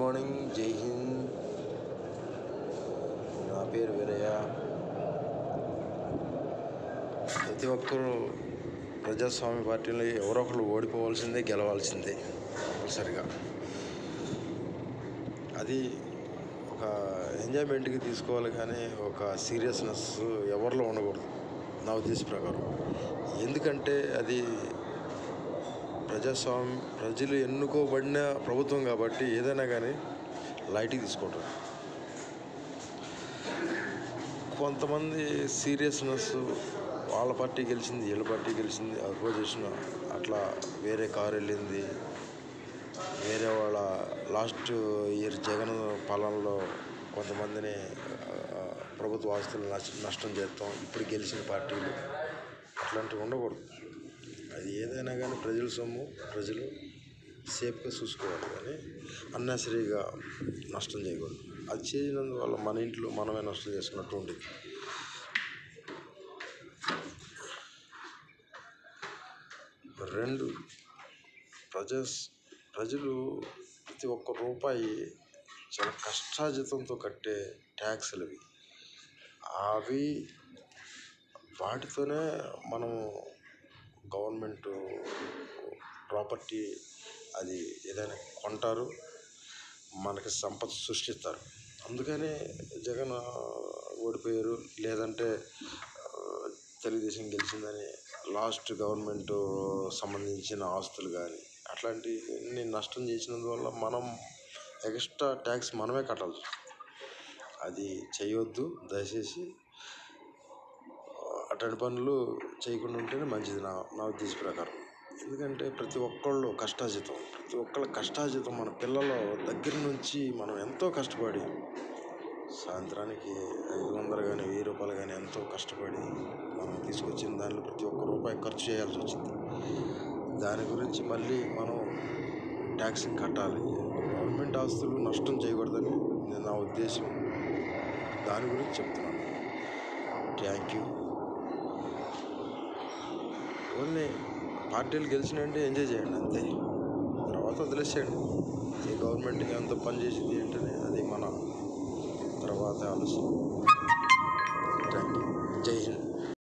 Morning, జై హింద్. నా పేరు వీరయ్య. ప్రతి ఒక్కరూ ప్రజాస్వామ్య పార్టీలో ఎవరో ఒకరు ఓడిపోవాల్సిందే, గెలవాల్సిందే కంపల్సరిగా. అది ఒక ఎంజాయ్మెంట్కి తీసుకోవాలి, కానీ ఒక సీరియస్నెస్ ఎవరిలో ఉండకూడదు నా ఉద్దేశ ప్రకారం. ఎందుకంటే అది ప్రజలు ఎన్నుకోబడిన ప్రభుత్వం కాబట్టి ఏదైనా కానీ లైట్గా తీసుకోవటం. కొంతమంది సీరియస్నెస్, వాళ్ళ పార్టీ గెలిచింది, వీళ్ళ పార్టీ గెలిచింది, అపోజిషన్ అట్లా వేరే కారు వెళ్ళింది, వేరే వాళ్ళ లాస్ట్ ఇయర్ జగన్ పాలనలో కొంతమందిని ప్రభుత్వ ఆస్తులు నష్టం చేస్తాం, ఇప్పుడు గెలిచిన పార్టీలు అట్లాంటివి ఉండకూడదు. అది ఏదైనా కానీ ప్రజల సొమ్ము, ప్రజలు సేఫ్గా చూసుకోవాలి, కానీ అన్నెసరీగా నష్టం చేయకూడదు. అది చేయనందువల్ల మన ఇంట్లో మనమే నష్టం చేసుకున్నట్టు ఉండేది. రెండు, ప్రజలు ప్రతి ఒక్క రూపాయి చాలా కష్టార్జితంతో కట్టే ట్యాక్సులు అవి వాటితోనే మనం గవర్నమెంట్ ప్రాపర్టీ అది ఏదైనా కొంటారు, మనకి సంపద సృష్టిస్తారు. అందుకనే జగన్ ఓడిపోయారు, లేదంటే తెలుగుదేశం గెలిచిందని లాస్ట్ గవర్నమెంట్ సంబంధించిన ఆస్తులు కానీ అట్లాంటివన్నీ నష్టం చేసినందువల్ల మనం ఎక్స్ట్రా ట్యాక్స్ మనమే కట్టాల్సి. అది చేయవద్దు దయచేసి. అట్లాంటి పనులు చేయకుండా ఉంటేనే మంచిది నా ఉద్దేశ ప్రకారం. ఎందుకంటే ప్రతి ఒక్కళ్ళ కష్టార్జితం మన పిల్లల దగ్గర నుంచి మనం ఎంతో కష్టపడి సాయంత్రానికి 500 కానీ 1000 రూపాయలు కానీ ఎంతో కష్టపడి మనం తీసుకొచ్చిన దానిలో ప్రతి ఒక్క రూపాయి ఖర్చు చేయాల్సి వచ్చింది. దాని గురించి మళ్ళీ మనం ట్యాక్స్ కట్టాలి. గవర్నమెంట్ ఆస్తులు నష్టం చేయకూడదని నా ఉద్దేశం. దాని గురించి చెప్తున్నాను. Thank you. ఓన్లీ పార్టీలు గెలిచినంటే ఎంజాయ్ చేయండి అంతే, తర్వాత వదిలేసేయండి. ఈ గవర్నమెంట్కి ఎంత పని చేసింది ఏంటనే అది మన తర్వాత ఆలోచన. Thank you. జై హింద్.